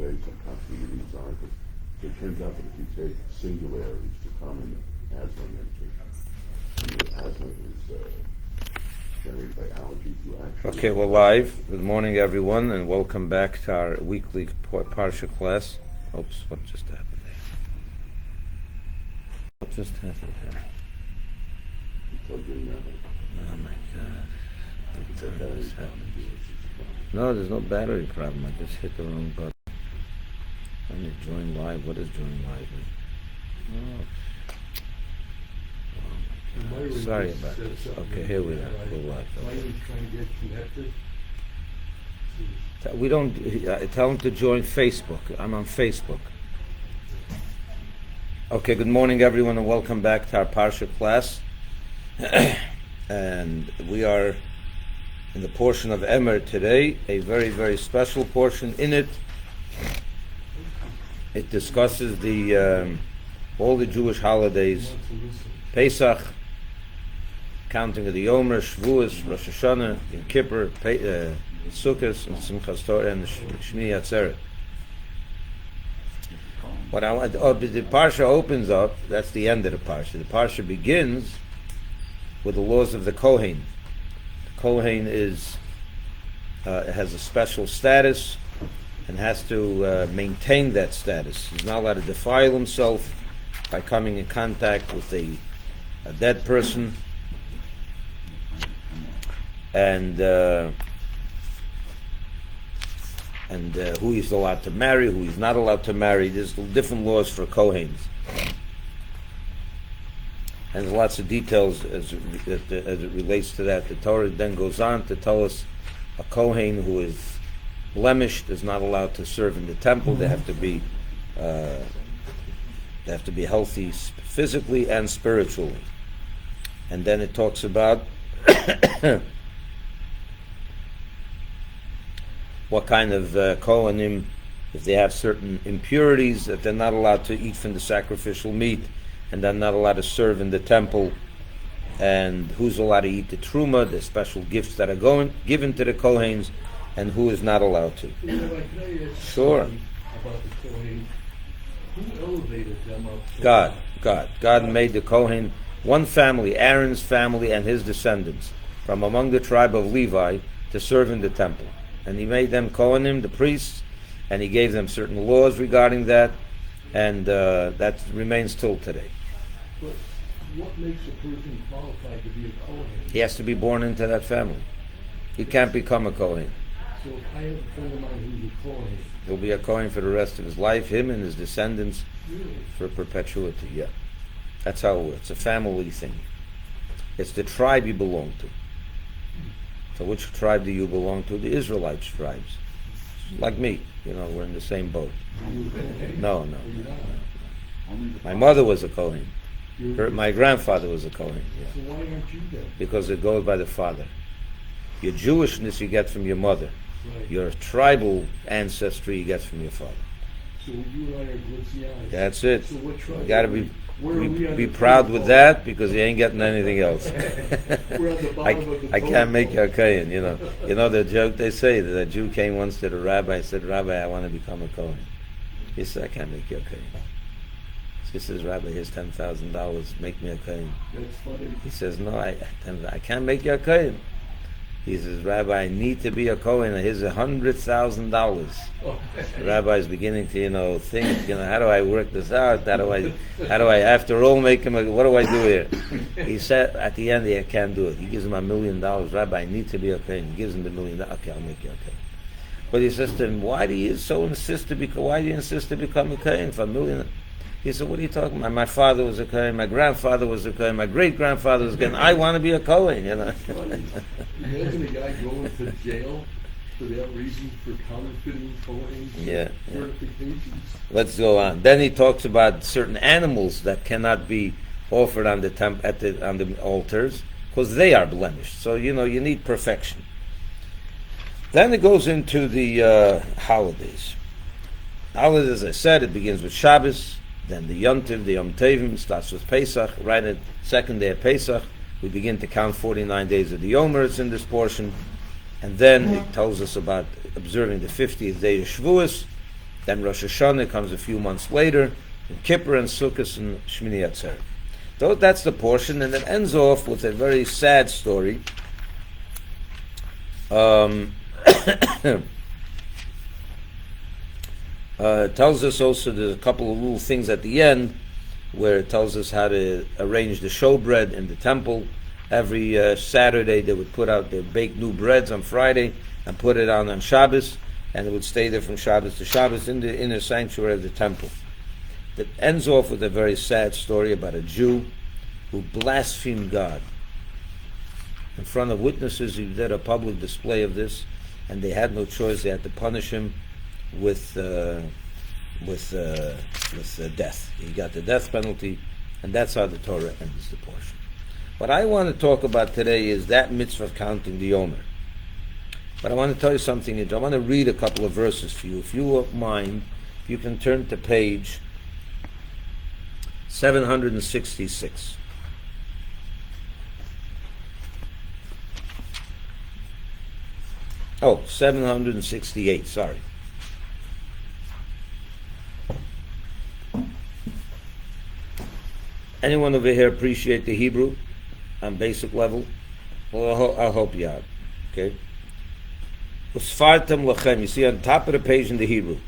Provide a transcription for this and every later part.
days like continuities are, but it turns out that if you take singularities to come in asthma and asthma is generated by allergies, you actually... Okay, we're live. Good morning, everyone, and welcome back to our weekly Parsha class. Oops, what just happened there? What just happened there? Oh my God. No, there's no battery problem. I just hit the wrong button. I need to join live. What does join live mean? Oh my God. Sorry about this. Okay, here we are. We're live. Okay. We don't tell them to join Facebook. I'm on Facebook. Okay, good morning, everyone, and welcome back to our Parsha class. And we are in the portion of Emor today, a very, very special portion. In it, it discusses the all the Jewish holidays, Pesach, counting of the Omer, Shavuos, Rosh Hashanah, Yom Kippur, Sukkot, and Simchas Torah, and Shmini Atzeret. What I want, the Parsha opens up. That's the end of the Parsha. The Parsha begins with the laws of the Kohen. The Kohen has a special status and has to maintain that status. He's not allowed to defile himself by coming in contact with a dead person, and who he's allowed to marry, who he's not allowed to marry. There's different laws for Kohens. And there's lots of details as it relates to that. The Torah then goes on to tell us a Kohen who is blemished is not allowed to serve in the temple. They have to be healthy physically and spiritually. And then it talks about what kind of Kohanim, if they have certain impurities, that they're not allowed to eat from the sacrificial meat, and they're not allowed to serve in the temple, and who's allowed to eat the truma, the special gifts that are given to the Kohens, and who is not allowed to. Sure. About the Kohen, who elevated them up? God made the Kohen one family, Aaron's family and his descendants, from among the tribe of Levi, to serve in the temple. And he made them Kohanim, the priests, and he gave them certain laws regarding that, and that remains till today. But what makes a person qualified to be a Kohen? He has to be born into that family. He can't become a Kohen. So if I have a friend of mine who's a Kohen, He'll be a Kohen for the rest of his life, him and his descendants, really? for perpetuity, yeah. That's how it works. It's a family thing. It's the tribe you belong to. So which tribe do you belong to? The Israelite tribes. Like me, we're in the same boat. No. My mother was a Kohen. My grandfather was a Kohen. Yeah. So why aren't you then? Because it goes by the father. Your Jewishness you get from your mother. Right. Your tribal ancestry you get from your father. So you and I are Glitzianis. That's it. So what tribe? You got to be proud with that, because you ain't getting anything else. We're at the bottom of the I can't make you a Kohen. You know the joke they say that a Jew came once to the rabbi and said, "Rabbi, I want to become a Kohen." He said, "I can't make you a Kohen." He says, "Rabbi, here's $10,000. Make me a Kohen." That's funny. He says, "No, I can't make you a Kohen." He says, "Rabbi, I need to be a Kohen. Here's $100,000. Oh. The rabbi is beginning to, think, how do I work this out? How do I, after all, make him what do I do here? He said, at the end, I can't do it. He gives him $1 million. Rabbi, I need to be a Kohen. He gives him the $1 million. Okay, I'll make you a Kohen. But he says to him, why do you insist to become a Kohen for $1 million? He said, what are you talking about? My father was a Kohen, my grandfather was a Kohen, my great-grandfather was a Kohen. I want to be a Kohen, Imagine a guy going to jail for that reason, for counterfeiting Kohen certifications. Let's go on. Then he talks about certain animals that cannot be offered on the on the altars, because they are blemished. So, you need perfection. Then it goes into the holidays. Holidays, as I said, it begins with Shabbos. Then the Yontiv, the Yom Tovim, starts with Pesach. Right at second day of Pesach, we begin to count 49 days of the Omer. It's in this portion. And then it tells us about observing the 50th day of Shavuos. Then Rosh Hashanah comes a few months later, and Kippur and Sukkot and Shmini Atzeret. So that's the portion, and it ends off with a very sad story. It tells us also there's a couple of little things at the end where it tells us how to arrange the showbread in the temple. Every Saturday they would bake new breads on Friday and put it on Shabbos, and it would stay there from Shabbos to Shabbos in the inner sanctuary of the temple. That ends off with a very sad story about a Jew who blasphemed God. In front of witnesses, he did a public display of this, and they had no choice. They had to punish him with death. He got the death penalty, and that's how the Torah ends the portion. What I want to talk about today is that mitzvah of counting the Omer. But I want to tell you something. I want to read a couple of verses for you. If you won't mind, you can turn to page 766. Oh, 768, sorry. Anyone over here appreciate the Hebrew on basic level? Well, I'll help you out. Okay? Usfartem lachem. You see on top of the page in the Hebrew,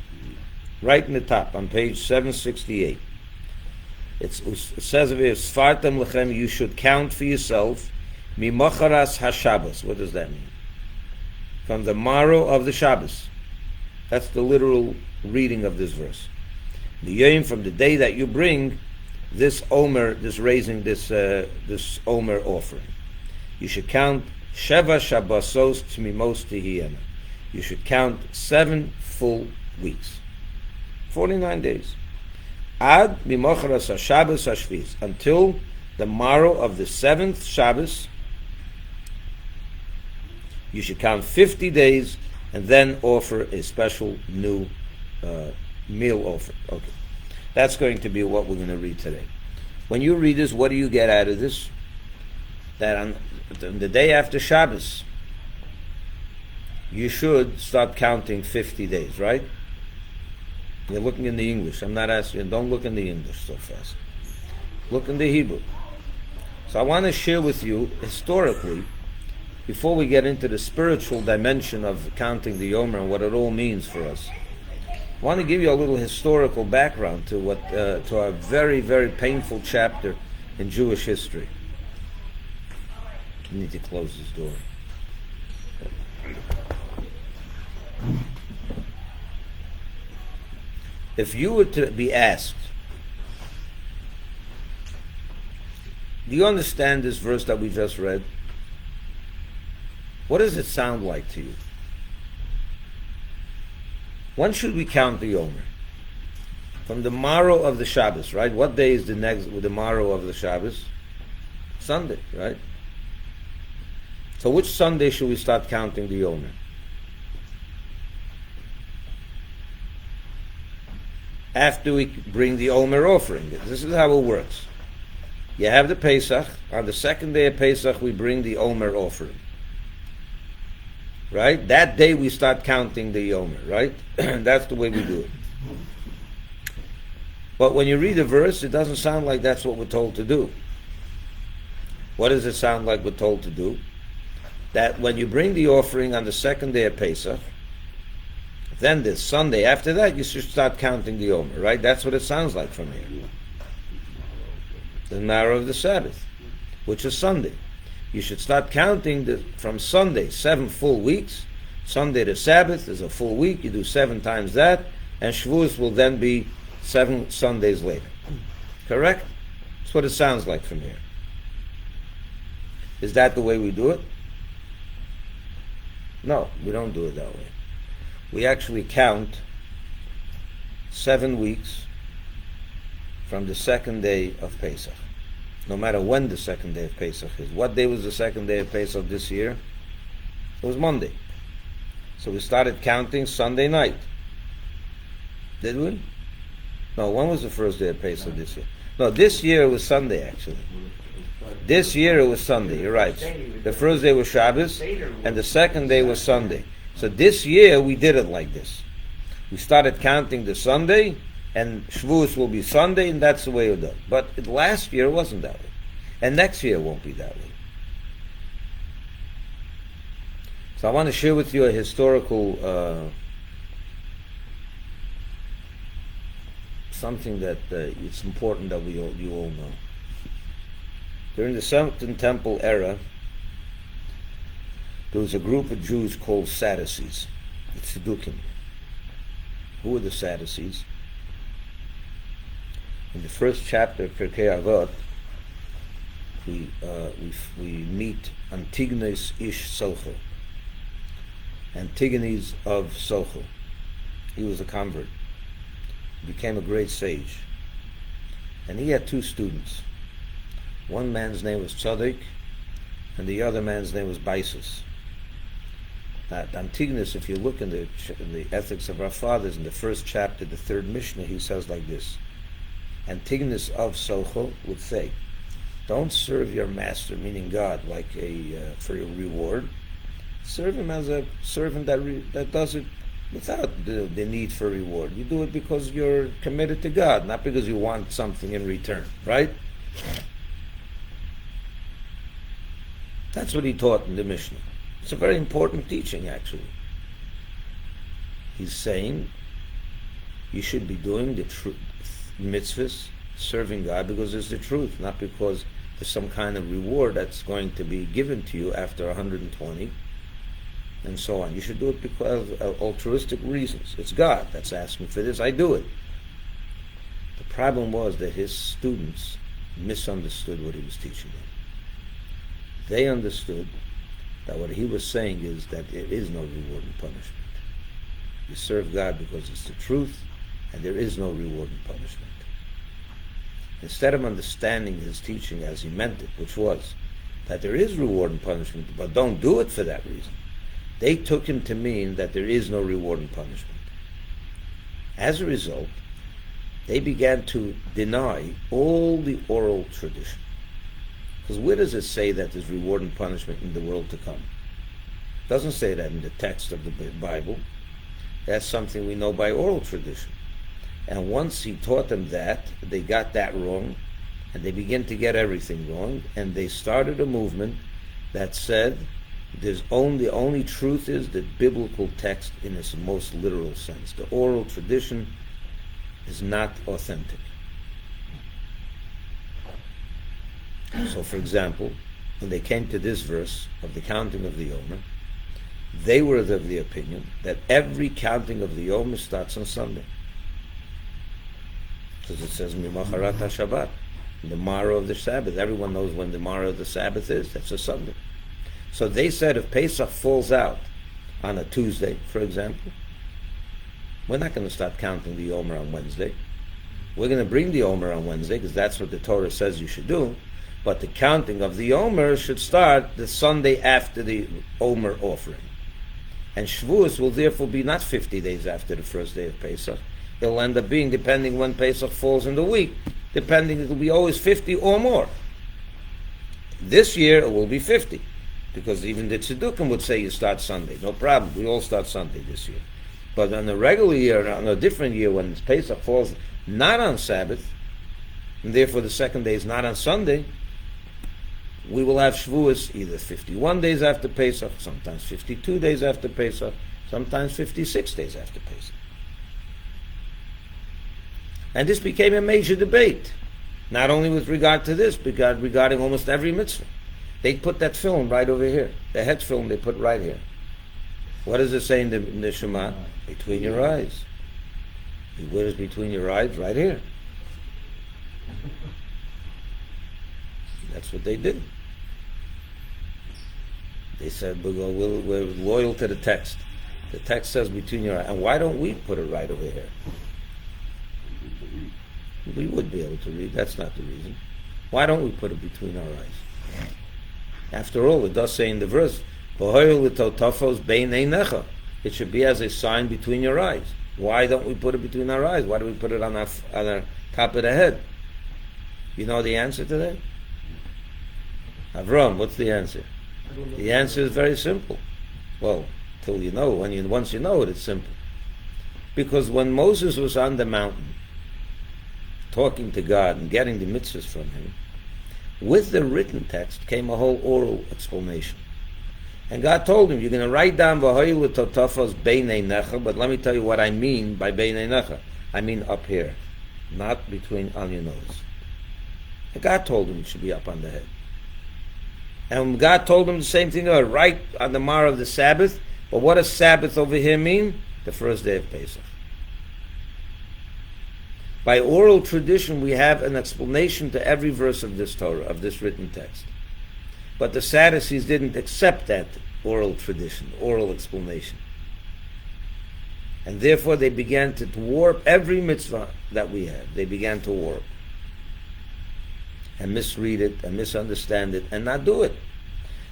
right in the top, on page 768. It says over here, Usfartem lachem, you should count for yourself, Mimocharas HaShabbos. What does that mean? From the morrow of the Shabbos. That's the literal reading of this verse. The yom, from the day that you bring this Omer, this Omer offering. You should count Sheva Shabbosos Tmimos Tihiyena. You should count 7 full weeks. 49 days. Ad Mimocharas HaShabbos HaShviz. Until the morrow of the 7th Shabbos, you should count 50 days and then offer a special new meal offering. Okay. That's going to be what we're going to read today. When you read this, what do you get out of this? That on the day after Shabbos, you should start counting 50 days, right? You're looking in the English. I'm not asking, don't look in the English so fast. Look in the Hebrew. So I want to share with you, historically, before we get into the spiritual dimension of counting the Omer and what it all means for us, I want to give you a little historical background to to a very, very painful chapter in Jewish history. I need to close this door. If you were to be asked, do you understand this verse that we just read? What does it sound like to you? When should we count the Omer? From the morrow of the Shabbos, right? What day is the morrow of the Shabbos? Sunday, right? So which Sunday should we start counting the Omer? After we bring the Omer offering. This is how it works. You have the Pesach. On the second day of Pesach, we bring the Omer offering. Right? That day we start counting the Omer, right? That's the way we do it. But when you read the verse, it doesn't sound like that's what we're told to do. What does it sound like we're told to do? That when you bring the offering on the second day of Pesach, then the Sunday after that, you should start counting the Omer, right? That's what it sounds like from here. The narrow of the Sabbath, which is Sunday. You should start counting from Sunday, 7 full weeks. Sunday to Sabbath is a full week. You do 7 times that, and Shavuos will then be 7 Sundays later. Correct? That's what it sounds like from here. Is that the way we do it? No, we don't do it that way. We actually count 7 weeks from the second day of Pesach. No matter when the second day of Pesach is. What day was the second day of Pesach this year? It was Monday. So we started counting Sunday night. Did we? No, when was the first day of Pesach this year? No, this year it was Sunday actually. This year it was Sunday, you're right. The first day was Shabbos, and the second day was Sunday. So this year we did it like this. We started counting the Sunday, and Shavuos will be Sunday, and that's the way it done. But last year it wasn't that way. And next year it won't be that way. So I want to share with you a historical something that it's important that you all know. During the Second Temple era, there was a group of Jews called Sadducees, the Tzdukim. Who were the Sadducees? In the first chapter of Pirkei Avot, we meet Antigonus ish Socho. Antigonus of Socho. He was a convert. He became a great sage. And he had two students. One man's name was Tzaddik, and the other man's name was Baisus. Antigonus, if you look in the Ethics of Our Fathers, in the first chapter, the third Mishnah, he says like this. Antigonus of Socho would say, don't serve your master, meaning God, like for a reward. Serve him as a servant that does it without the need for reward. You do it because you're committed to God, not because you want something in return, right? That's what he taught in the Mishnah. It's a very important teaching, actually. He's saying you should be doing the mitzvahs, serving God because it's the truth, not because there's some kind of reward that's going to be given to you after 120, and so on. You should do it because of altruistic reasons. It's God that's asking for this. I do it. The problem was that his students misunderstood what he was teaching them. They understood that what he was saying is that there is no reward and punishment. You serve God because it's the truth, and there is no reward and punishment. Instead of understanding his teaching as he meant it, which was that there is reward and punishment, but don't do it for that reason, they took him to mean that there is no reward and punishment. As a result, they began to deny all the oral tradition. Because where does it say that there's reward and punishment in the world to come? It doesn't say that in the text of the Bible. That's something we know by oral tradition. And once he taught them that, they got that wrong, and they began to get everything wrong, and they started a movement that said the only truth is the biblical text in its most literal sense. The oral tradition is not authentic. So, for example, when they came to this verse of the counting of the Omer, they were of the opinion that every counting of the Omer starts on Sunday. Because it says, Mimacharat HaShabbat, the morrow of the Sabbath. Everyone knows when the morrow of the Sabbath is. That's a Sunday. So they said if Pesach falls out on a Tuesday, for example, we're not going to start counting the Omer on Wednesday. We're going to bring the Omer on Wednesday, because that's what the Torah says you should do. But the counting of the Omer should start the Sunday after the Omer Offering. And Shavuos will therefore be not 50 days after the first day of Pesach. It'll end up being, depending when Pesach falls in the week, it'll be always 50 or more. This year it will be 50, because even the Tzdukim would say you start Sunday. No problem, we all start Sunday this year. But on a regular year, on a different year, when Pesach falls not on Sabbath, and therefore the second day is not on Sunday, we will have Shavuos either 51 days after Pesach, sometimes 52 days after Pesach, sometimes 56 days after Pesach. And this became a major debate, not only with regard to this, but regarding almost every mitzvah. They put that film right over here. The head film they put right here. What does it say in the Shema? Between your eyes. Where is between your eyes? Right here. That's what they did. They said, we're loyal to the text. The text says between your eyes. And why don't we put it right over here? We would be able to read. That's not the reason. Why don't we put it between our eyes? After all, it does say in the verse, it should be as a sign between your eyes. Why don't we put it between our eyes? Why do we put it on our top of the head? You know the answer to that? Avram, what's the answer? The answer is very simple. Well, till you know. Once you know it, it's simple. Because when Moses was on the mountain, talking to God and getting the mitzvahs from him, with the written text came a whole oral explanation. And God told him, you're going to write down V'hoilu totafos beinei necha, but let me tell you what I mean by beinei necha. I mean up here, not between on your nose. And God told him it should be up on the head. And God told him the same thing, right on the mar of the Sabbath. But what does Sabbath over here mean? The first day of Pesach. By oral tradition, we have an explanation to every verse of this Torah, of this written text. But the Sadducees didn't accept that oral tradition, oral explanation. And therefore they began to warp every mitzvah that we have. They began to warp and misread it and misunderstand it and not do it.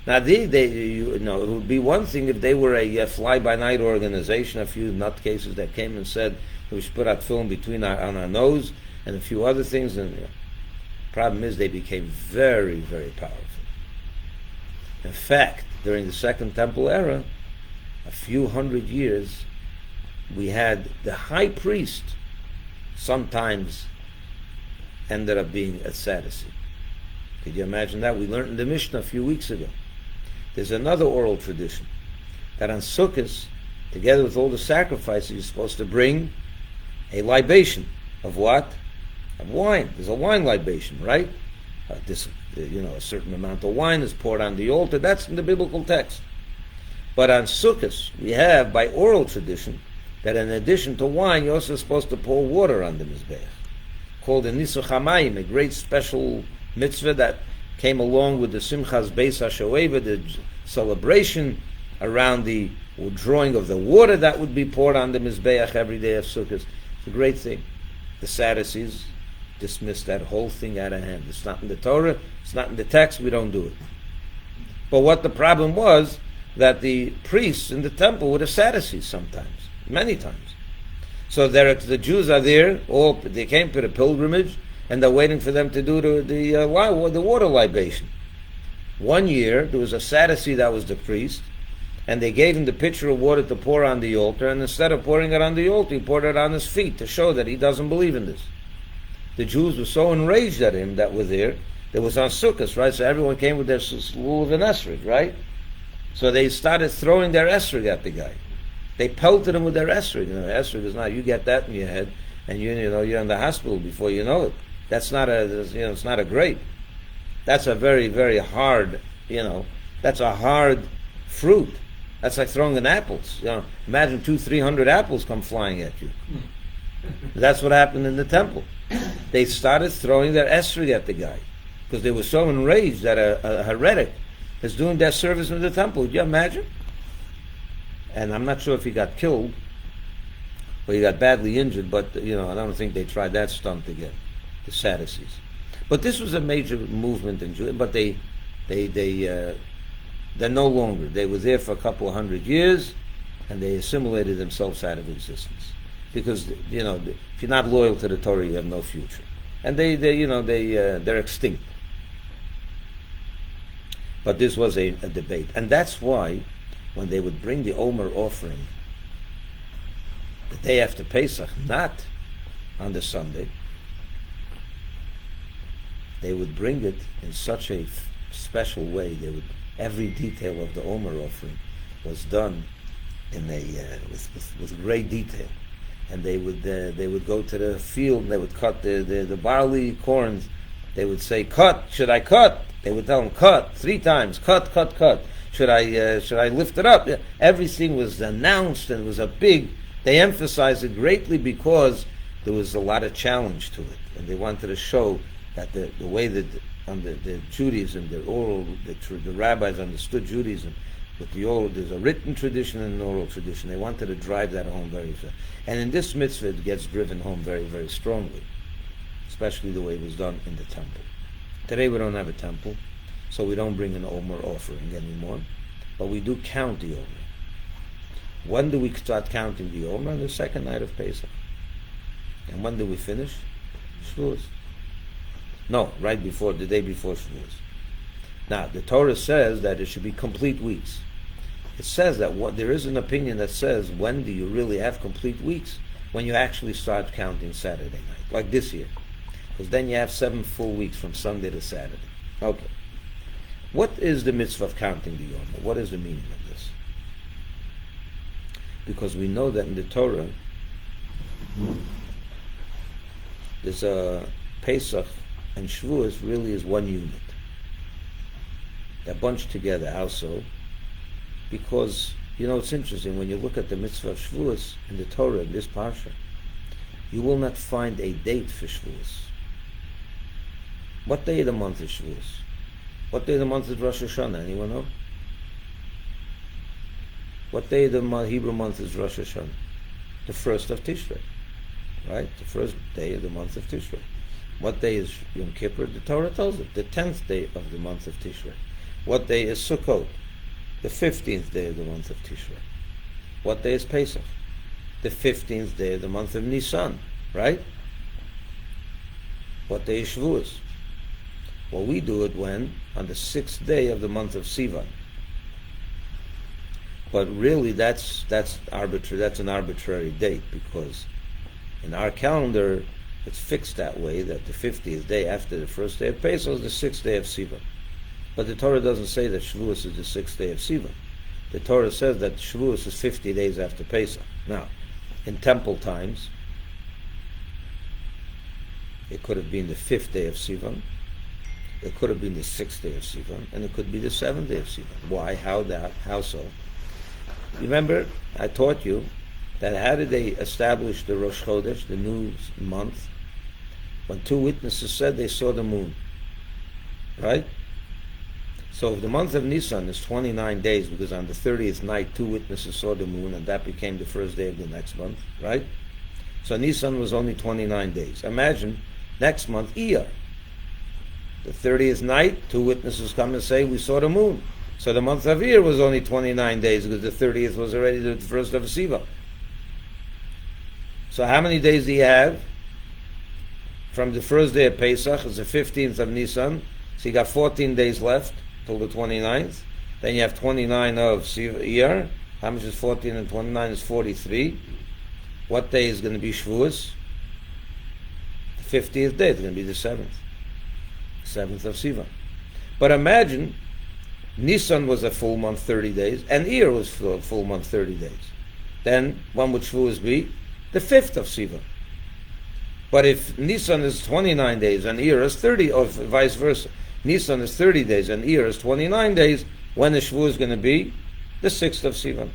Now, it would be one thing if they were a fly-by-night organization, a few nutcases that came and said we should put out film on our nose and a few other things. And the problem is they became very, very powerful. In fact, during the Second Temple era, a few hundred years, we had the high priest sometimes ended up being a Sadducee. Could you imagine that? We learned in the Mishnah a few weeks ago. There's another oral tradition that on Sukkot, together with all the sacrifices, you're supposed to bring a libation of what? Of wine. There's a wine libation, right? A certain amount of wine is poured on the altar. That's in the biblical text. But on Sukkot, we have, by oral tradition, that in addition to wine, you're also supposed to pour water on the Mizbeach, called the Nisuch HaMayim, a great special mitzvah that came along with the Simchas Beis HaShoeva, the celebration around the drawing of the water that would be poured on the Mizbeach every day of Sukkot. It's a great thing. The Sadducees dismissed that whole thing out of hand. It's not in the Torah, it's not in the text, we don't do it. But what the problem was, that the priests in the temple were the Sadducees sometimes, many times. So the Jews are there, they came to the pilgrimage, and they're waiting for them to do the water libation. One year, there was a Sadducee that was the priest, and they gave him the pitcher of water to pour on the altar, and instead of pouring it on the altar, he poured it on his feet to show that he doesn't believe in this. The Jews were so enraged at him that were there. It was on Sukkot, right? So everyone came with their lulav and esrog, right? So they started throwing their esrog at the guy. They pelted him with their esrog. Esrog is not, you get that in your head, and you're in the hospital before you know it. That's not it's not a grape. That's a very, very hard, that's a hard fruit. That's like throwing in apples. Imagine 200-300 apples come flying at you. That's what happened in the temple. They started throwing their esrog at the guy because they were so enraged that a heretic is doing their service in the temple. Could you imagine? And I'm not sure if he got killed or he got badly injured, but I don't think they tried that stunt again, the Sadducees. But this was a major movement in Judaism. But they're no longer. They were there for a couple of hundred years, and they assimilated themselves out of existence. Because if you're not loyal to the Torah, you have no future, and they're extinct. But this was a debate, and that's why when they would bring the Omer Offering the day after Pesach, not on the Sunday, they would bring it in such a special way. Every detail of the Omer Offering was done in with great detail. And they would go to the field and they would cut the barley corns. They would say, "Cut, should I cut?" They would tell them, "Cut 3 times, cut, cut, cut. Should I lift it up?" Everything was announced, and it was they emphasized it greatly because there was a lot of challenge to it. And they wanted to show that the way that the Judaism, the rabbis understood Judaism, there's a written tradition and an oral tradition. They wanted to drive that home very fast. And in this mitzvah, it gets driven home very, very strongly, especially the way it was done in the temple. Today we don't have a temple, so we don't bring an Omer Offering anymore, but we do count the Omer. When do we start counting the Omer? On the second night of Pesach. And when do we finish? Shavuos. No, right before, the day before Shavuos. Now, the Torah says that it should be complete weeks. It says that there is an opinion that says, when do you really have complete weeks? when you actually start counting Saturday night, like this year. Because then you have 7 full weeks from Sunday to Saturday. Okay. What is the mitzvah of counting the Yom? What is the meaning of this? Because we know that in the Torah, there's a Pesach and Shavuos really is one unit. They're bunched together also, because, it's interesting, when you look at the mitzvah of Shavuos in the Torah, in this parsha, you will not find a date for Shavuos. What day of the month is Shavuos? What day of the month is Rosh Hashanah? Anyone know? What day of the Hebrew month is Rosh Hashanah? The first of Tishrei, right? The first day of the month of Tishrei. What day is Yom Kippur? The Torah tells it, the 10th day of the month of Tishrei. What day is Sukkot? The 15th day of the month of Tishrei. What day is Pesach? The 15th day of the month of Nisan, right? What day is Shavuos? Well, we do it when? On the 6th day of the month of Sivan. But really that's arbitrary. That's an arbitrary date, because in our calendar it's fixed that way, that the 50th day after the first day of Pesach is the 6th day of Sivan. But the Torah doesn't say that Shavuos is the 6th day of Sivan. The Torah says that Shavuos is 50 days after Pesach. Now, in temple times, it could have been the 5th day of Sivan, it could have been the 6th day of Sivan, and it could be the 7th day of Sivan. Why? How so? Remember, I taught you that how did they establish the Rosh Chodesh, the new month? When 2 witnesses said they saw the moon. Right? So if the month of Nisan is 29 days, because on the 30th night 2 witnesses saw the moon, and that became the first day of the next month, right? So Nisan was only 29 days. Imagine next month, Iyar. The 30th night, 2 witnesses come and say, we saw the moon. So the month of Iyar was only 29 days, because the 30th was already the first of Sivan. So how many days do you have? From the first day of Pesach, it's the 15th of Nisan, so you got 14 days left till the 29th. Then you have 29 of Iyar. How much is 14 and 29 is 43. What day is going to be Shavuos? The 50th day. It's going to be the 7th. 7th of Sivan. But imagine, Nisan was a full month, 30 days, and Iyar was a full month, 30 days. Then, when would Shavuos be? The 5th of Sivan. But if Nisan is 29 days and Iyar is 30, or vice versa, Nisan is 30 days and Iyar is 29 days, when is Shavuos going to be? The 6th of Sivan.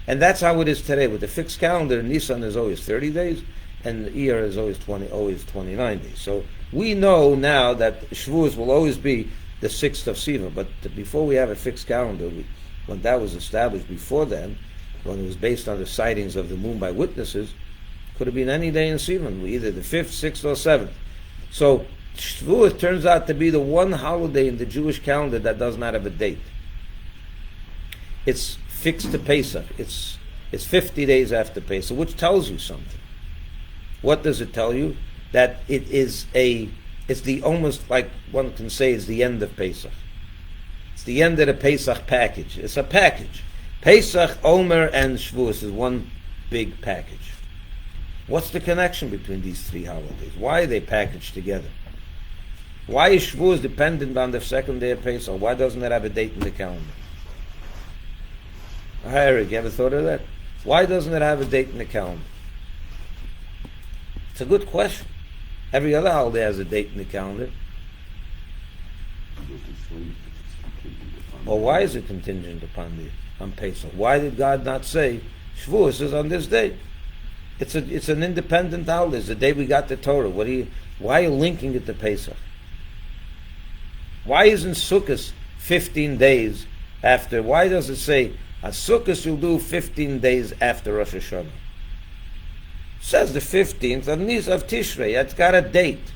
And that's how it is today. With the fixed calendar, Nisan is always 30 days and Iyar is always 29 days. So we know now that Shavuos will always be the 6th of Sivan. But before we have a fixed calendar, when that was established before then, when it was based on the sightings of the moon by witnesses, could have been any day in Sivan, either the 5th, 6th, or 7th. So Shavuos turns out to be the one holiday in the Jewish calendar that does not have a date. It's fixed to Pesach. It's 50 days after Pesach, which tells you something. What does it tell you? That it's the almost like one can say it's the end of Pesach. It's the end of the Pesach package. It's a package. Pesach, Omer, and Shavuos is one big package. What's the connection between these 3 holidays? Why are they packaged together? Why is Shavuos dependent on the 2nd day of Pesach? Why doesn't it have a date in the calendar? Eric, you ever thought of that? Why doesn't it have a date in the calendar? It's a good question. Every other holiday has a date in the calendar. Well, why is it contingent upon Pesach? Why did God not say Shavuos is on this day? It's an independent holiday. It's the day we got the Torah. Why are you linking it to Pesach? Why isn't Sukkot 15 days after? Why does it say on Sukkot you'll do 15 days after Rosh Hashanah? It says the 15th of Tishrei. It's got a date.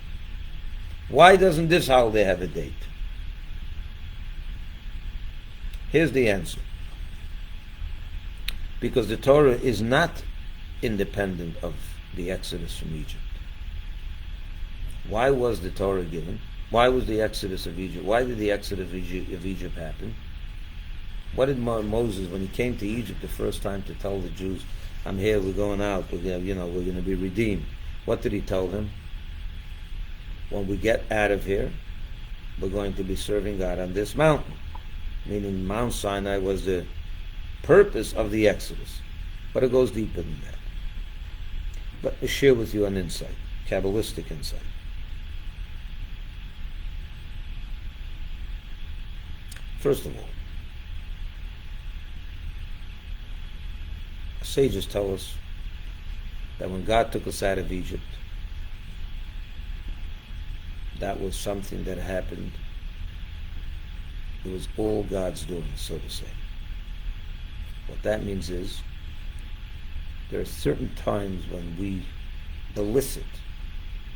Why doesn't this holiday have a date? Here's the answer. Because the Torah is not independent of the Exodus from Egypt. Why was the Torah given? Why was the Exodus of Egypt? Why did the Exodus of Egypt happen? What did Moses, when he came to Egypt the first time to tell the Jews, I'm here, we're going out, we're going to be redeemed. What did he tell them? When we get out of here, we're going to be serving God on this mountain. Meaning Mount Sinai was the purpose of the Exodus. But it goes deeper than that. But I share with you an insight, Kabbalistic insight. First of all, sages tell us that when God took us out of Egypt, that was something that happened. It was all God's doing, so to say. What that means is, there are certain times when we elicit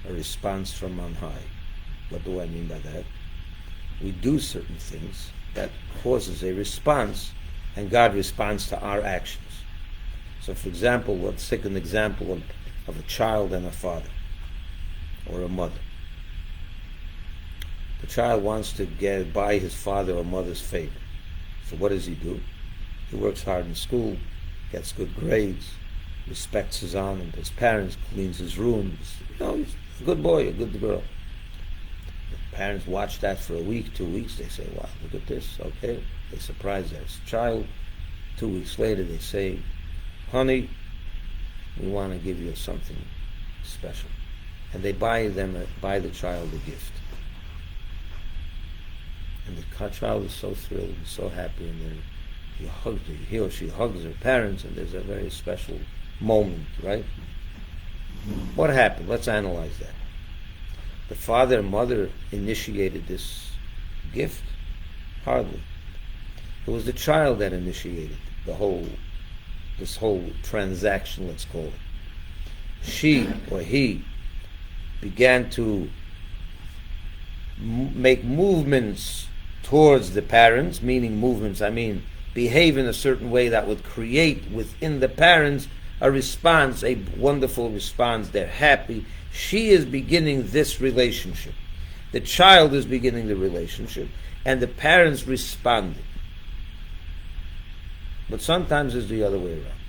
a response from on high. What do I mean by that? We do certain things that causes a response, and God responds to our actions. So, for example, let's take an example of a child and a father, or a mother. The child wants to get by his father or mother's favor. So what does he do? He works hard in school, gets good grades, respects his honor, his parents, cleans his room. He's a good boy, a good girl. The parents watch that for a week, 2 weeks. They say, wow, look at this, okay. They surprise their child. 2 weeks later, they say, honey, we want to give you something special. And they buy the child a gift. And the child is so thrilled and so happy, and he or she hugs their parents, and there's a very special moment, right? What happened? Let's analyze that. The father and mother initiated this gift? Hardly. It was the child that initiated this whole transaction, let's call it. She or he began to make movements towards the parents, meaning movements, I mean behave in a certain way that would create within the parents a response, a wonderful response. They're happy. She is beginning this relationship. The child is beginning the relationship, and the parents responding. But sometimes it's the other way around.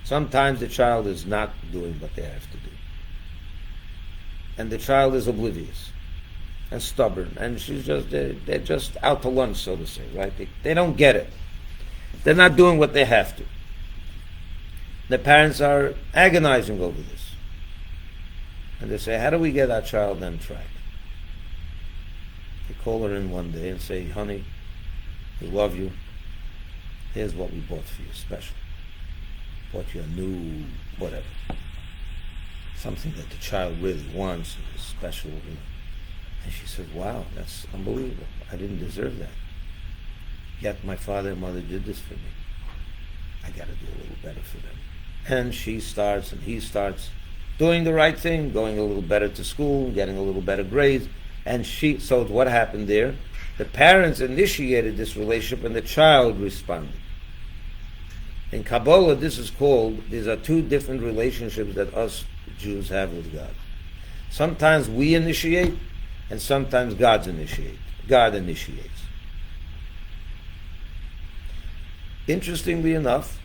Sometimes the child is not doing what they have to do. And the child is oblivious and stubborn, and they're just out to lunch, so to say, right? They don't get it. They're not doing what they have to. The parents are agonizing over this. And they say, how do we get our child on track? They call her in one day and say, honey, we love you. Here's what we bought for you, special. Bought you a new whatever. Something that the child really wants, is special. And she says, wow, that's unbelievable. I didn't deserve that. Yet my father and mother did this for me. I got to do a little better for them. And she starts and he starts doing the right thing, going a little better to school, getting a little better grades. And so what happened there? The parents initiated this relationship and the child responded. In Kabbalah, these are two different relationships that us Jews have with God. Sometimes we initiate, and sometimes God initiates. Interestingly enough,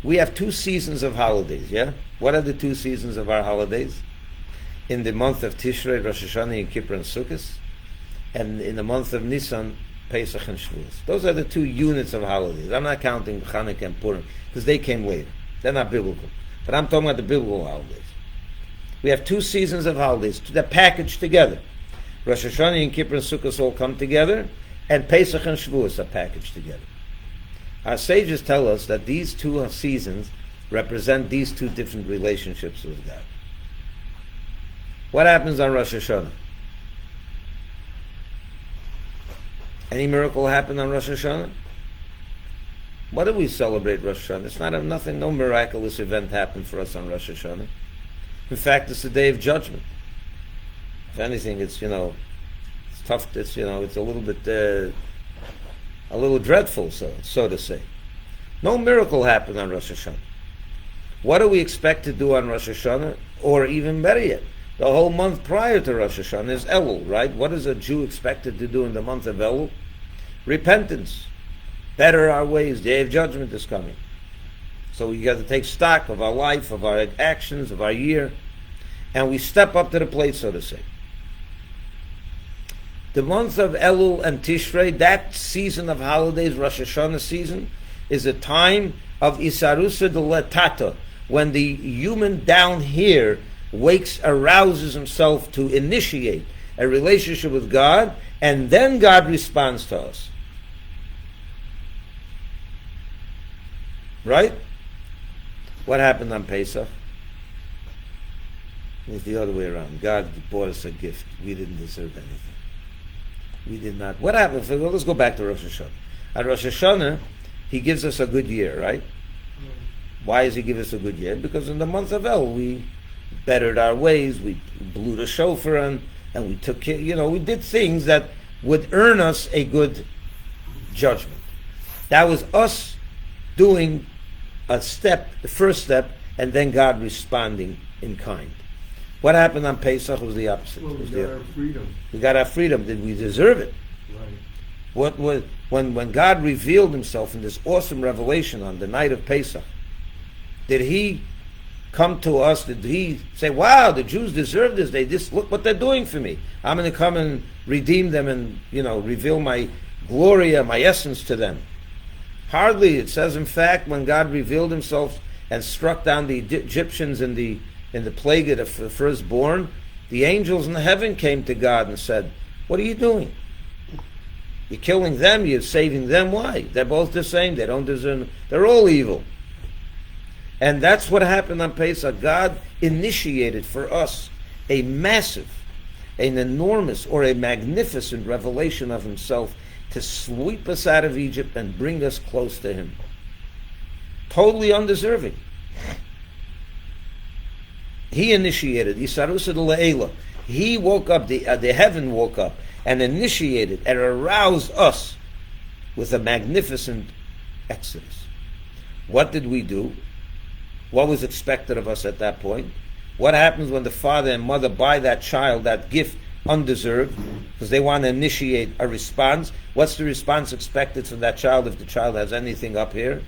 we have 2 seasons of holidays, yeah? What are the 2 seasons of our holidays? In the month of Tishrei, Rosh Hashanah, and Kippur, and Sukkot, and in the month of Nisan, Pesach and Shavuos. Those are the 2 units of holidays. I'm not counting Chanukah and Purim, because they came later. They're not biblical. But I'm talking about the biblical holidays. We have 2 seasons of holidays. They're packaged together. Rosh Hashanah and Kippur and Sukkot all come together, and Pesach and Shavuos are packaged together. Our sages tell us that these 2 seasons represent these 2 different relationships with God. What happens on Rosh Hashanah? Any miracle happen on Rosh Hashanah? What do we celebrate Rosh Hashanah? It's not no miraculous event happened for us on Rosh Hashanah. In fact, it's the day of judgment. If anything, it's tough. It's a little bit, a little dreadful, so to say. No miracle happened on Rosh Hashanah. What do we expect to do on Rosh Hashanah? Or even better yet, the whole month prior to Rosh Hashanah is Elul, right? What is a Jew expected to do in the month of Elul? Repentance. Better our ways. Day of judgment is coming. So we got to take stock of our life, of our actions, of our year, and we step up to the plate, so to say. The month of Elul and Tishrei, that season of holidays, Rosh Hashanah season, is a time of Isarusa de Letata, when the human down here arouses himself to initiate a relationship with God, and then God responds to us. Right? What happened on Pesach? It was the other way around. God brought us a gift. We didn't deserve anything. We did not. What happened? Well, let's go back to Rosh Hashanah. At Rosh Hashanah, He gives us a good year, right? Why does He give us a good year? Because in the month of El, we bettered our ways, we blew the shofar, and we took care, we did things that would earn us a good judgment. That was us doing a step, the first step, and then God responding in kind. What happened on Pesach was the opposite. Well, we got our freedom. We got our freedom. Did we deserve it? Right. What was when God revealed Himself in this awesome revelation on the night of Pesach? Did He come to us? Did He say, "Wow, the Jews deserve this? Look what they're doing for me. I'm going to come and redeem them and reveal my glory and my essence to them"? Hardly. It says, in fact, when God revealed Himself and struck down the Egyptians in the plague of the firstborn, the angels in heaven came to God and said, "What are you doing? You're killing them, you're saving them. Why? They're both the same. They don't deserve. They're all evil." And that's what happened on Pesach. God initiated for us a massive, an enormous, or a magnificent revelation of Himself to sweep us out of Egypt and bring us close to Him. Totally undeserving. He initiated, Isarusa de Le'ela. He woke up, the heaven woke up and initiated and aroused us with a magnificent exodus. What did we do? What was expected of us at that point? What happens when the father and mother buy that child, that gift, undeserved, because they want to initiate a response? What's the response expected from that child if the child has anything up here?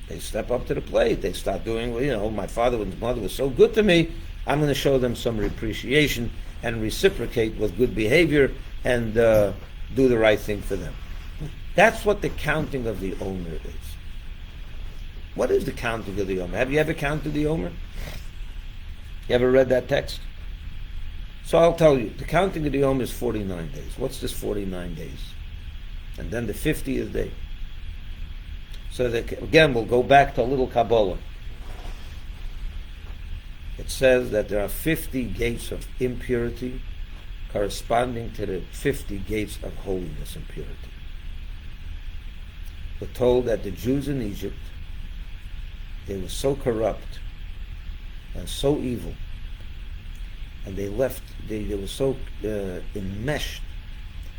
They step up to the plate. They start doing, my father and mother was so good to me, I'm going to show them some appreciation and reciprocate with good behavior and do the right thing for them. That's what the counting of the Omer is. What is the counting of the Omer? Have you ever counted the Omer? You ever read that text? So I'll tell you, the counting of the Omer is 49 days. What's this 49 days? And then the 50th day. So that, again, we'll go back to a little Kabbalah. It says that there are 50 gates of impurity corresponding to the 50 gates of holiness and purity. We're told that the Jews in Egypt, they were so corrupt and so evil, and they were so enmeshed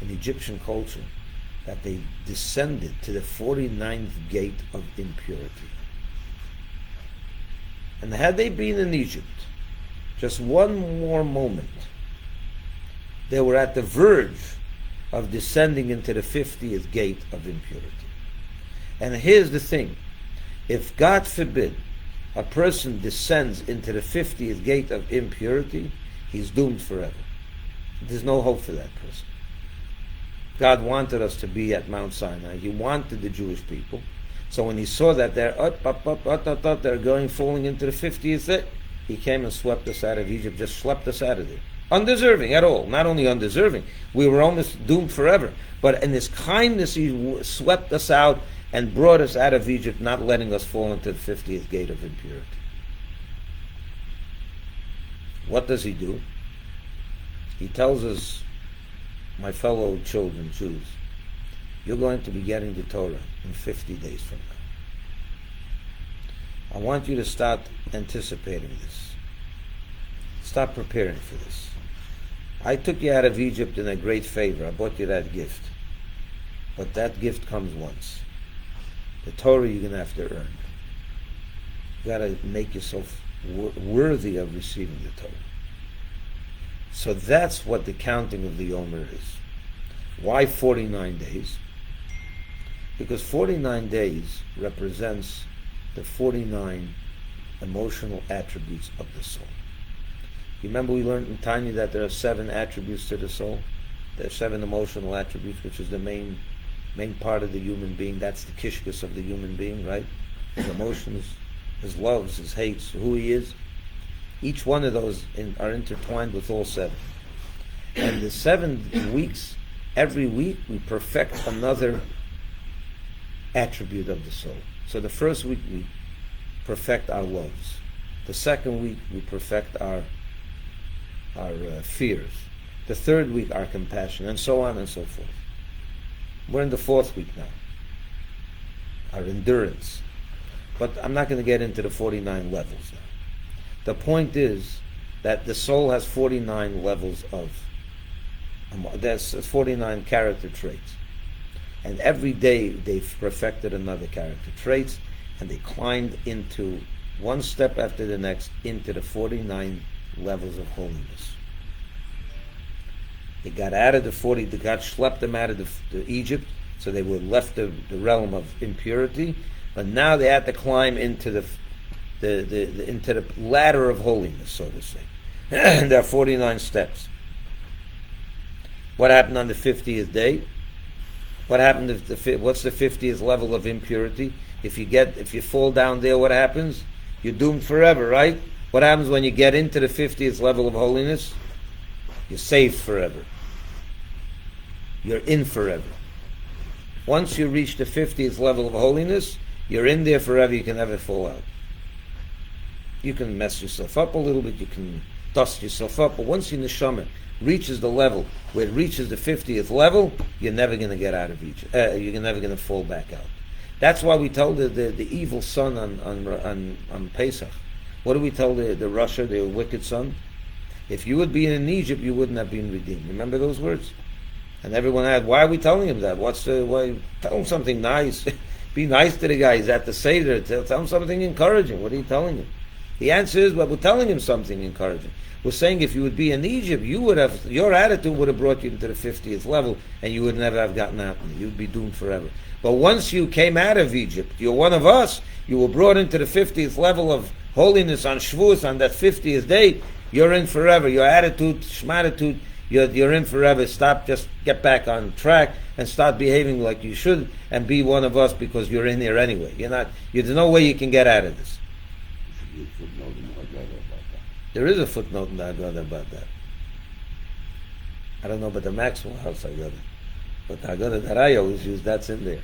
in Egyptian culture that they descended to the 49th gate of impurity. And had they been in Egypt just one more moment, they were at the verge of descending into the 50th gate of impurity. And here's the thing. If, God forbid, a person descends into the 50th gate of impurity, he's doomed forever. There's no hope for that person. God wanted us to be at Mount Sinai. He wanted the Jewish people. So when He saw that they're they're falling into the 50th, He came and swept us out of Egypt, just swept us out of there. Undeserving at all. Not only undeserving, we were almost doomed forever. But in His kindness, He swept us out and brought us out of Egypt, not letting us fall into the 50th gate of impurity. What does He do? He tells us, my fellow children, Jews, you're going to be getting the Torah in 50 days from now. I want you to start anticipating this. Start preparing for this. I took you out of Egypt in a great favor. I bought you that gift. But that gift comes once. The Torah you're going to have to earn. You got to make yourself worthy of receiving the Torah. So that's what the counting of the Omer is. Why 49 days? Because 49 days represents the 49 emotional attributes of the soul. You remember we learned in Tanya that there are 7 attributes to the soul? There are 7 emotional attributes, which is the main part of the human being. That's the kishkus of the human being, right? His emotions, his loves, his hates, who he is. Each one of those are intertwined with all 7. And the 7 weeks, every week we perfect another attribute of the soul. So the first week we perfect our loves. The second week we perfect our fears. The third week our compassion, and so on and so forth. We're in the 4th week now. Our endurance. But I'm not going to get into the 49 levels now. The point is that the soul has 49 levels there's 49 character traits. And every day they've perfected another character traits, and they climbed into one step after the next into the 49 levels of holiness. They got out of God schlepped them out of the Egypt, so they were left the realm of impurity, but now they had to climb into the ladder of holiness, so to say. There are 49 steps. What happened on the 50th day? What happened what's the 50th level of impurity? If you fall down there, what happens? You're doomed forever, right? What happens when you get into the 50th level of holiness? You're saved forever. You're in forever. Once you reach the 50th level of holiness, you're in there forever. You can never fall out. You can mess yourself up a little bit. You can dust yourself up. But once your neshama reaches the level where it reaches the 50th level, you're never going to get out of Egypt. You're never going to fall back out. That's why we tell the evil son on Pesach. What do we tell the Rosh, the wicked son? If you would be in Egypt, you wouldn't have been redeemed. Remember those words? And everyone had, why are we telling him that? Why? Tell him something nice. Be nice to the guy. He's at the Seder. Tell him something encouraging. What are you telling him? The answer is, well, we're telling him something encouraging. We're saying if you would be in Egypt, your attitude would have brought you into the 50th level, and you would never have gotten out. You'd be doomed forever. But once you came out of Egypt, you're one of us. You were brought into the 50th level of holiness on Shavuos, on that 50th day. You're in forever. Your attitude, shmatitude, you're in forever. Just get back on track and start behaving like you should, and be one of us because you're in here anyway. There's no way you can get out of this. There is a footnote in the Haggadah about that. I don't know about the Maxwell House Haggadah, but the Haggadah that I always use, that's in there.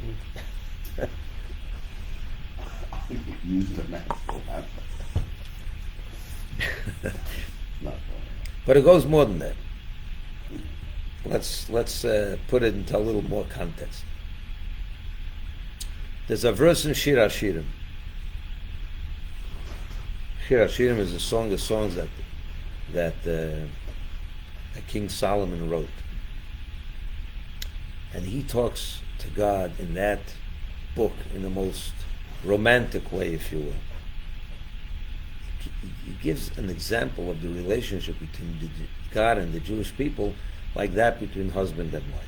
Use the Maxwell House. But it goes more than that. Let's put it into a little more context. There's a verse in Shir HaShirim. Shir HaShirim is a song of songs that King Solomon wrote, and he talks to God in that book in the most romantic way, if you will. He gives an example of the relationship between God and the Jewish people, like that between husband and wife.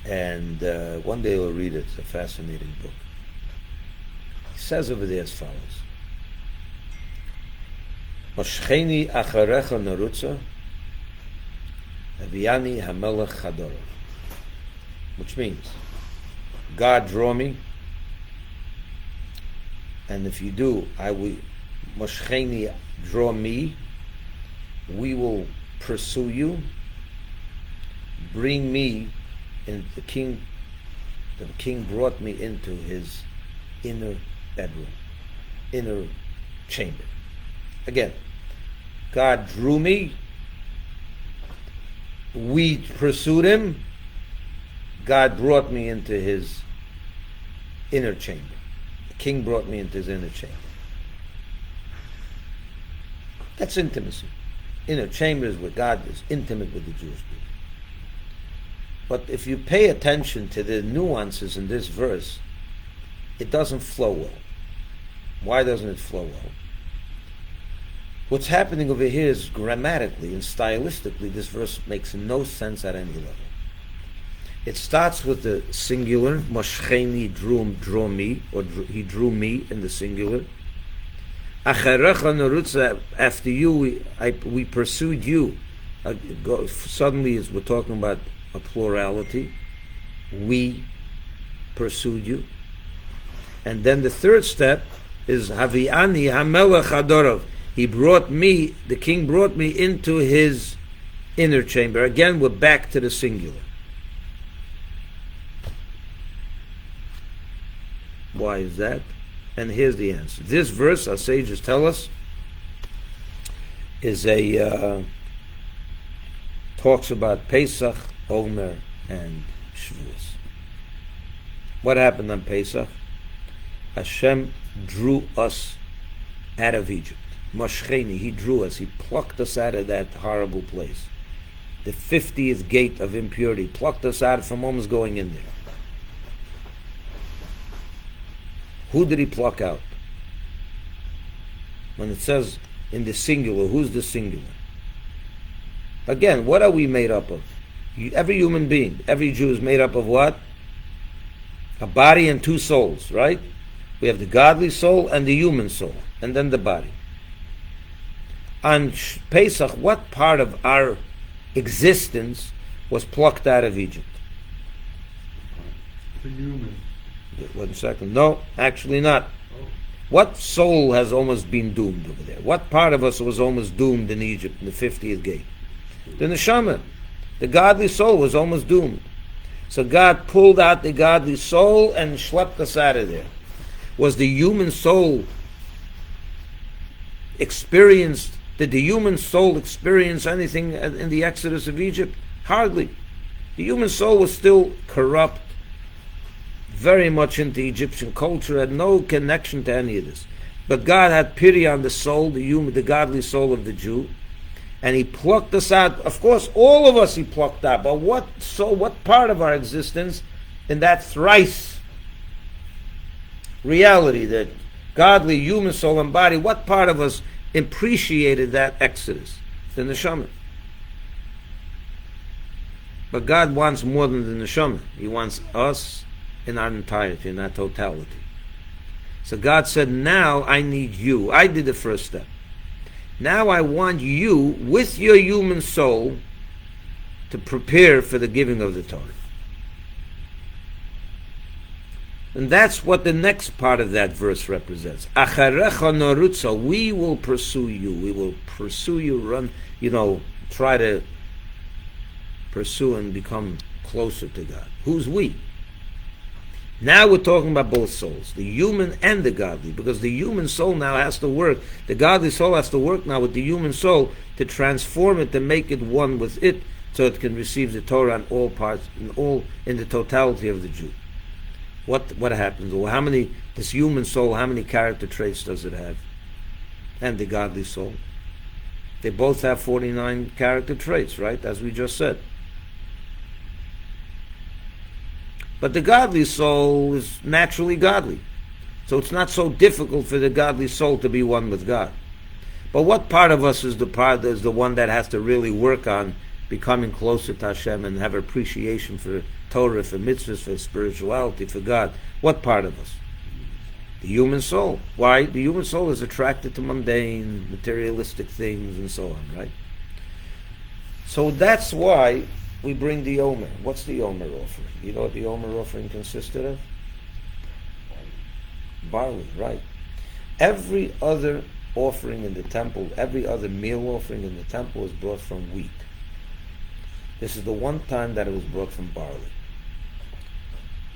And one day we'll read it. It's a fascinating book. He says over there as follows: Moshcheni acharecha narutza, aviani hamelech chadorah. Which means, God draw me, and if you do, I will. Moshcheni, draw me. We will pursue you. Bring me. And the king brought me into his inner bedroom, inner chamber. Again, God drew me, we pursued him, God brought me into his inner chamber. The king brought me into his inner chamber. That's intimacy. Inner chamber is where God is intimate with the Jewish people. But if you pay attention to the nuances in this verse, it doesn't flow well. Why doesn't it flow well? What's happening over here is grammatically and stylistically, this verse makes no sense at any level. It starts with the singular, Moshcheni draw me, or he drew me in the singular. Acharecha nerutza, after you, we pursued you. Suddenly we're talking about a plurality. We pursued you. And then the third step is Haviani Hamelech Hadorov. He brought me, the king brought me into his inner chamber. Again, we're back to the singular. Why is that? And here's the answer. This verse, our sages tell us, is talks about Pesach, Omer, and Shavuos. What happened on Pesach? Hashem drew us out of Egypt. Moshcheni, he drew us. He plucked us out of that horrible place. The 50th gate of impurity. Plucked us out from almost going in there. Who did he pluck out? When it says in the singular, who's the singular? Again, what are we made up of? Every human being, every Jew is made up of what? A body and two souls, right? We have the godly soul and the human soul, and then the body. On Pesach, what part of our existence was plucked out of Egypt? The human. 1 second. No, actually not. Oh. What soul has almost been doomed over there? What part of us was almost doomed in Egypt in the 50th gate? The neshama. The godly soul was almost doomed. So God pulled out the godly soul and schlepped us out of there. Was the human soul experienced? Did the human soul experience anything in the exodus of Egypt? Hardly. The human soul was still corrupt, very much into Egyptian culture, had no connection to any of this. But God had pity on the soul, the godly soul of the Jew, and he plucked us out. Of course, all of us he plucked out, but what part of our existence in that thrice reality, that godly human soul and body, what part of us appreciated that exodus? The neshama. But God wants more than the neshama. He wants us in our entirety, in our totality. So God said, now I need you. I did the first step. Now I want you, with your human soul, to prepare for the giving of the Torah. And that's what the next part of that verse represents. Acharecha norutza, we will pursue you. We will pursue you, run, try to pursue and become closer to God. Who's we? Now we're talking about both souls, the human and the godly, because the human soul now has to work, the godly soul has to work now with the human soul to transform it, to make it one with it, so it can receive the Torah in all parts, in the totality of the Jew. What happens? Well, this human soul, how many character traits does it have? And the godly soul. They both have 49 character traits, right? As we just said. But the godly soul is naturally godly. So it's not so difficult for the godly soul to be one with God. But what part of us is the one that has to really work on becoming closer to Hashem and have appreciation for Torah, for mitzvahs, for spirituality, for God? What part of us? The human soul. Why? The human soul is attracted to mundane, materialistic things and so on, right? So that's why we bring the Omer. What's the Omer offering? You know what the Omer offering consisted of? Barley, right. Every other offering in the temple, every other meal offering in the temple was brought from wheat. This is the one time that it was brought from barley.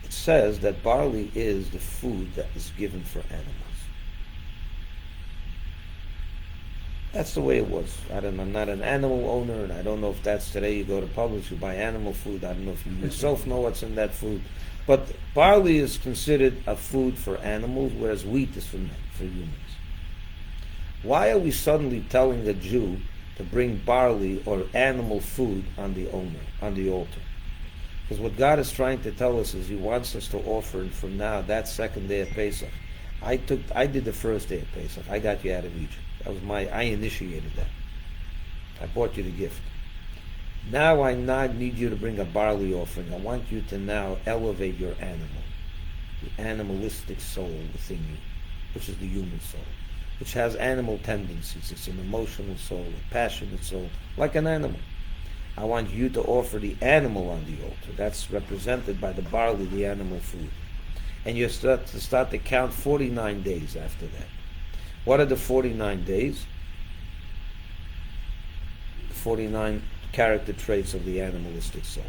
It says that barley is the food that is given for animals. That's the way it was. I'm not an animal owner, and I don't know if that's today. You go to Publix, you buy animal food. I don't know if you yourself know what's in that food. But barley is considered a food for animals, whereas wheat is for humans. Why are we suddenly telling a Jew to bring barley or animal food on the altar? Because what God is trying to tell us is He wants us to offer from now, that second day of Pesach. I did the first day of Pesach. I got you out of Egypt. I initiated that. I bought you the gift. Now I not need you to bring a barley offering. I want you to now elevate your animal, the animalistic soul within you, which is the human soul, which has animal tendencies. It's an emotional soul, a passionate soul, like an animal. I want you to offer the animal on the altar. That's represented by the barley, the animal food. And you start to count 49 days after that. What are the 49 days? The 49 character traits of the animalistic soul.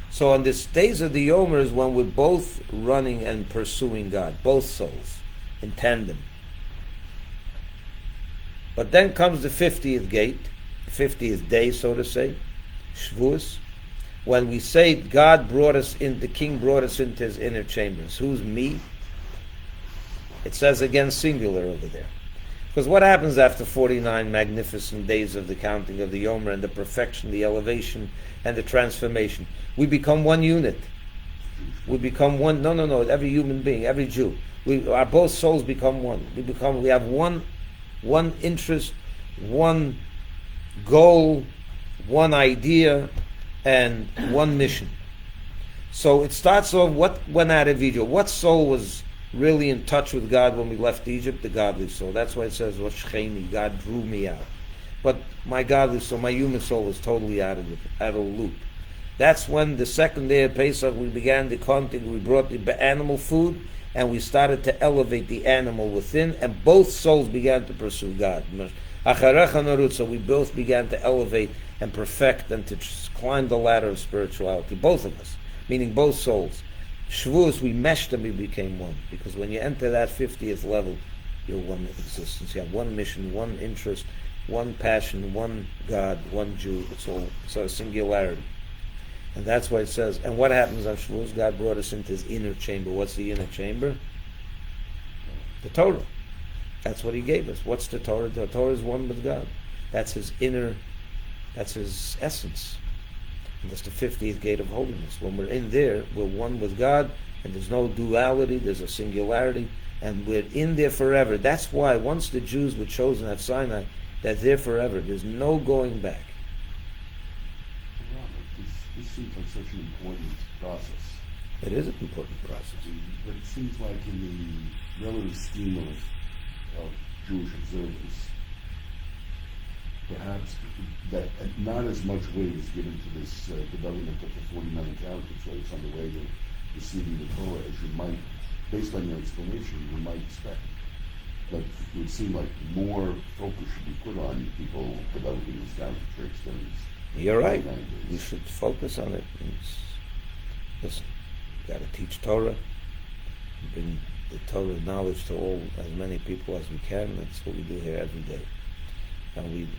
So on this days of the Omer is when we're both running and pursuing God, both souls, in tandem. But then comes the 50th gate, 50th day, so to say, Shavuos, when we say God brought us in, the King brought us into his inner chambers. Who's me? It says again singular over there. Because what happens after 49 magnificent days of the counting of the Omer and the perfection, the elevation, and the transformation? We become one unit. We become one, no, every human being, every Jew. Our both souls become one. We have one interest, one goal, one idea, and one mission. So it starts off, what went out of Egypt? What soul was really in touch with God when we left Egypt? The godly soul. That's why it says, God drew me out. But my godly soul, my human soul was totally out of the loop. That's when the second day of Pesach we began the counting, we brought the animal food, and we started to elevate the animal within, and both souls began to pursue God. So we both began to elevate and perfect and to climb the ladder of spirituality, both of us, meaning both souls. Shavuos, we meshed and we became one, because when you enter that 50th level, you're one existence. You have one mission, one interest, one passion, one God, one Jew. It's a singularity. And that's why it says, and what happens on Shavuos? God brought us into his inner chamber. What's the inner chamber? The Torah. That's what he gave us. What's the Torah? The Torah is one with God. That's his inner, that's his essence. And that's the 50th gate of holiness. When we're in there, we're one with God, and there's no duality, there's a singularity, and we're in there forever. That's why once the Jews were chosen at Sinai, they're there forever. There's no going back. This seems like such an important process. It is an important process. But it seems like in the relative scheme of Jewish observance, perhaps that not as much weight is given to this development of the 49 character traits on the way to receiving the Torah as you might, based on your explanation, you might expect. But it would seem like more focus should be put on people developing these character traits than You're right. You should focus on it. Listen, you got to teach Torah, bring the Torah knowledge to all, as many people as we can. That's what we do here every day. And we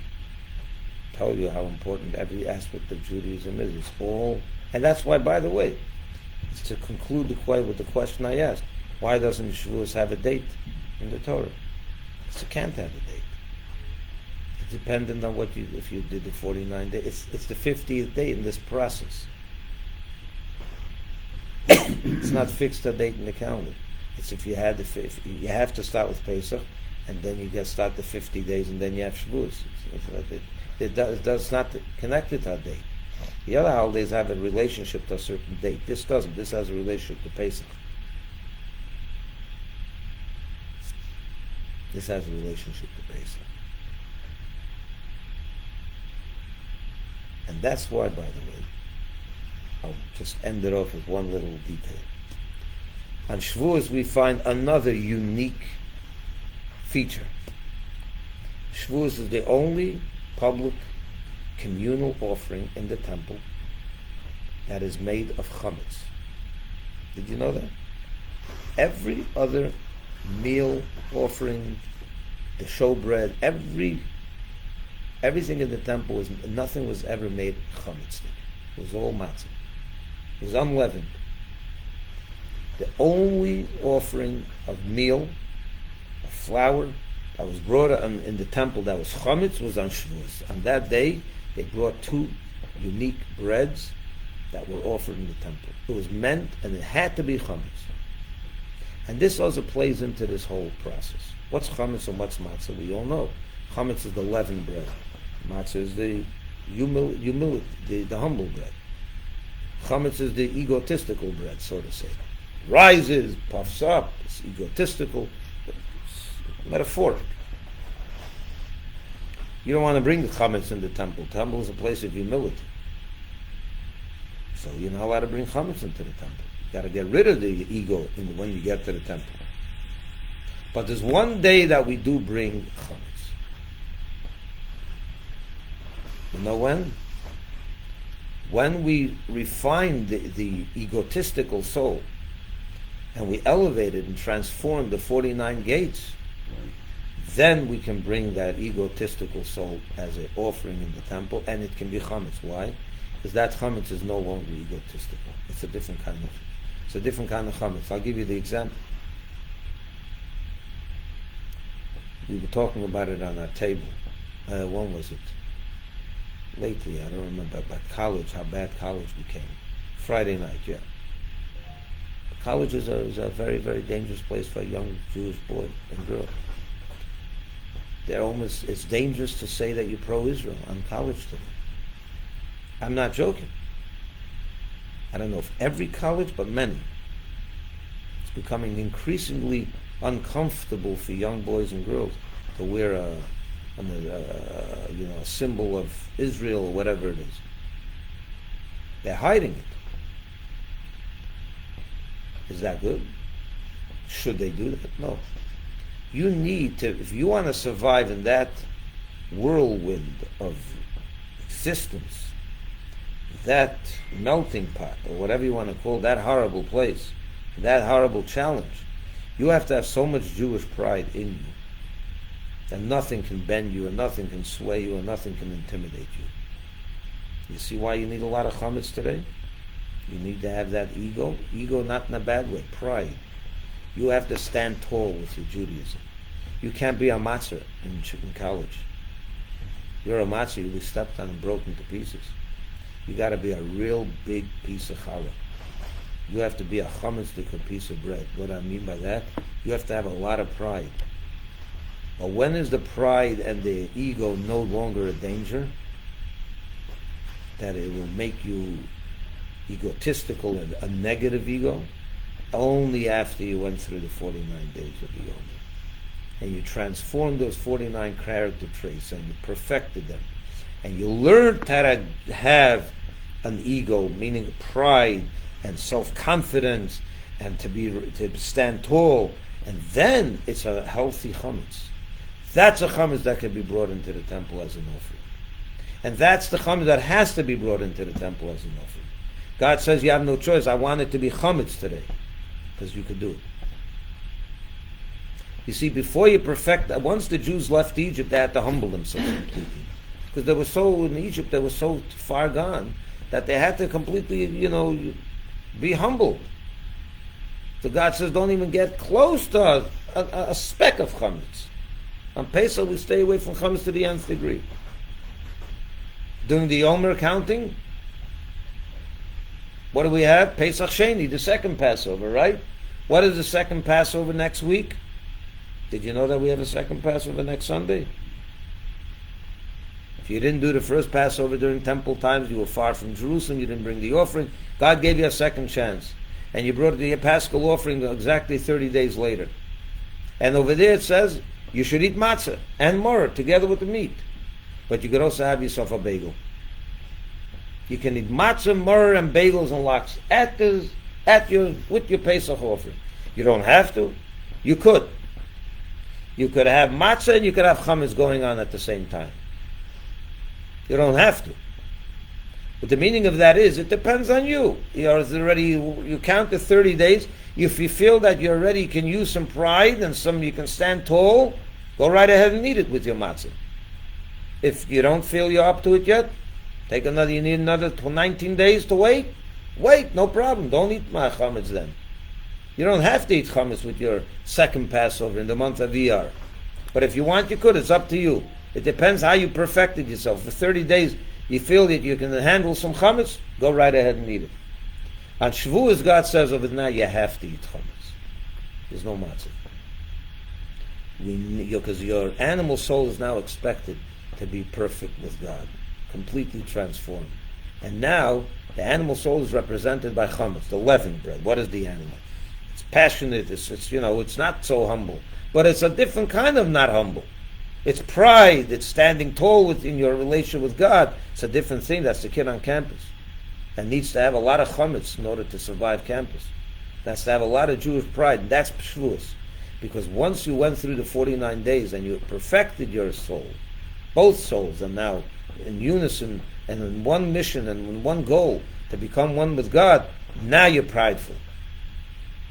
tell you how important every aspect of Judaism is. It's all, and that's why, by the way, it's to conclude with the question I asked: why doesn't Shavuos have a date in the Torah? It can't have a date. It's dependent on if you did the 49 days. It's the 50th day in this process. It's not fixed a date in the calendar. It's if you had you have to start with Pesach, and then you start the 50 days, and then you have Shavuos. It does not connect to that date. The other holidays have a relationship to a certain date. This doesn't. This has a relationship to Pesach. This has a relationship to Pesach. And that's why, by the way, I'll just end it off with one little detail. On Shavuos, we find another unique feature. Shavuos is the only public communal offering in the temple that is made of chametz. Did you know that? Every other meal offering, the showbread, everything in the temple nothing was ever made chametz. It was all matzah. It was unleavened. The only offering of meal, of flour, that was brought in the temple that was chametz was on Shavuos. On that day, they brought two unique breads that were offered in the temple. It was meant, and it had to be chametz. And this also plays into this whole process. What's chametz and what's matzah? We all know. Chametz is the leavened bread. Matzah is the humility, the humble bread. Chametz is the egotistical bread, so to say. Rises, puffs up, it's egotistical, it's metaphoric. You don't want to bring the chametz in the temple. Temple is a place of humility. So you're not allowed to bring chametz into the temple. You got to get rid of the ego when you get to the temple. But there's one day that we do bring chametz. You know when? When we refine the egotistical soul and we elevate it and transform the 49 gates, then we can bring that egotistical soul as an offering in the temple, and it can be chametz. Why? Because that chametz is no longer egotistical. It's a different kind of chametz. I'll give you the example. We were talking about it on our table. When was it? Lately, I don't remember, about college, how bad college became. Friday night, yeah. College is a very, very dangerous place for a young Jewish boy and girl. It's dangerous to say that you're pro-Israel on college today. I'm not joking. I don't know if every college, but many. It's becoming increasingly uncomfortable for young boys and girls to wear a symbol of Israel or whatever it is. They're hiding it. Is that good? Should they do that? No. You need to, if you want to survive in that whirlwind of existence, that melting pot, or whatever you want to call that horrible place, that horrible challenge, you have to have so much Jewish pride in you that nothing can bend you, and nothing can sway you, and nothing can intimidate you. You see why you need a lot of chametz today? You need to have that ego not in a bad way, pride. You have to stand tall with your Judaism. You can't be a matzah in college. You're a matzah, you'll be stepped on and broken to pieces. You got to be a real big piece of challah. You have to be a chametzdika piece of bread. What I mean by that, you have to have a lot of pride. But when is the pride and the ego no longer a danger? That it will make you egotistical and a negative ego? Only after you went through the 49 days of the Omer. And you transformed those 49 character traits and you perfected them. And you learned how to have an ego, meaning pride and self-confidence, and to stand tall. And then it's a healthy chametz. That's a chametz that can be brought into the temple as an offering. And that's the chametz that has to be brought into the temple as an offering. God says you have no choice. I want it to be chametz today. Because you could do it. You see, before you perfect, once the Jews left Egypt, they had to humble themselves completely. Because they were so, in Egypt, they were so far gone that they had to completely, be humbled. So God says, don't even get close to a speck of chametz. On Pesach, we stay away from chametz to the nth degree. During the Omer counting, what do we have? Pesach Sheni, the second Passover, right? What is the second Passover next week? Did you know that we have a second Passover next Sunday? If you didn't do the first Passover during temple times, you were far from Jerusalem, you didn't bring the offering, God gave you a second chance. And you brought the Paschal offering exactly 30 days later. And over there it says, you should eat matzah and more together with the meat. But you could also have yourself a bagel. You can eat matzah, murr, and bagels and lox with your Pesach offering. You don't have to. You could. You could have matzah and you could have chametz going on at the same time. You don't have to. But the meaning of that is, it depends on you. You count the 30 days. If you feel that you already can use some pride and you can stand tall, go right ahead and eat it with your matzah. If you don't feel you're up to it yet, you need another 19 days to wait? Wait, no problem. Don't eat my chametz then. You don't have to eat chametz with your second Passover in the month of Iyar. But if you want, you could. It's up to you. It depends how you perfected yourself. For 30 days, you feel that you can handle some chametz, go right ahead and eat it. On Shavuos, God says over now, you have to eat chametz. There's no matzah. Because your animal soul is now expected to be perfect with God. completely transformed. And now the animal soul is represented by chametz, the leavened bread. What is the animal? It's passionate. It's it's not so humble, but it's a different kind of not humble. It's pride. It's standing tall in your relation with God. It's a different thing. That's the kid on campus, and needs to have a lot of chametz in order to survive campus. That's to have a lot of Jewish pride, and that's Shavuos. Because once you went through the 49 days and you perfected your soul, both souls are now in unison and in one mission and in one goal to become one with God, now you're prideful.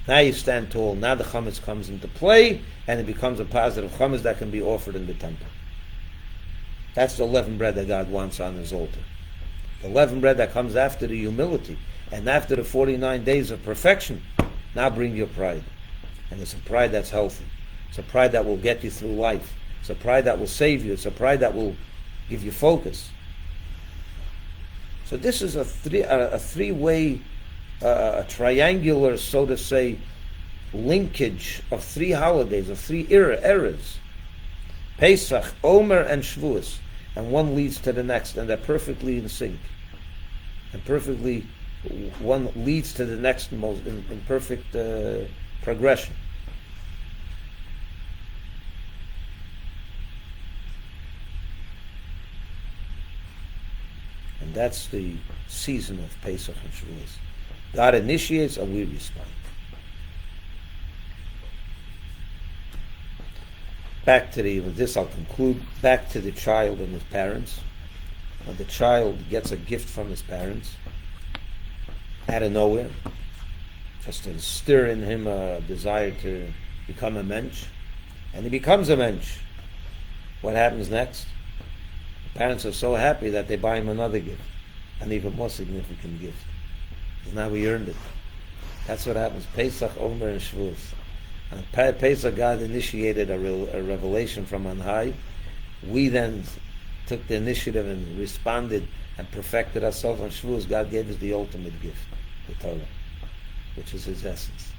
Now you stand tall. Now the chametz comes into play and it becomes a positive chametz that can be offered in the temple. That's the leavened bread that God wants on his altar. The leavened bread that comes after the humility and after the 49 days of perfection. Now bring your pride. And it's a pride that's healthy. It's a pride that will get you through life. It's a pride that will save you. It's a pride that will give you focus. So this is a three-way, a triangular, so to say, linkage of three holidays, of three eras. Pesach, Omer, and Shavuos. And one leads to the next, and they're perfectly in sync. And perfectly, one leads to the next in perfect progression. And that's the season of Pesach and Shavuos. God initiates and we respond. With this I'll conclude, back to the child and his parents. When the child gets a gift from his parents, out of nowhere, just to stir in him a desire to become a mensch, and he becomes a mensch. What happens next? The parents are so happy that they buy him another gift, an even more significant gift, because now he earned it. That's what happens. Pesach, Omer, and Shavuos. And Pesach, God initiated a revelation from on high. We then took the initiative and responded and perfected ourselves. On Shavuos, God gave us the ultimate gift, the Torah, which is his essence.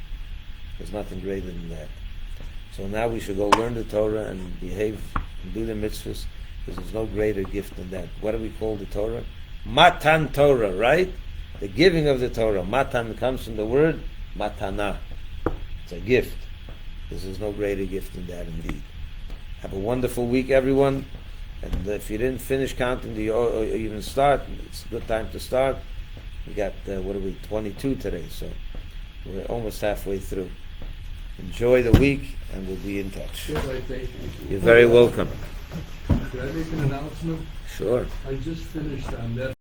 There's nothing greater than that. So now we should go learn the Torah and behave and do the mitzvahs, because there's no greater gift than that. What do we call the Torah? Matan Torah, right? The giving of the Torah. Matan comes from the word matana. It's a gift. This is no greater gift than that indeed. Have a wonderful week, everyone. And if you didn't finish counting or even start, it's a good time to start. We got, 22 today, so we're almost halfway through. Enjoy the week, and we'll be in touch. Yes, I thank you. You're very welcome. Could I make an announcement? Sure. I just finished on Netflix.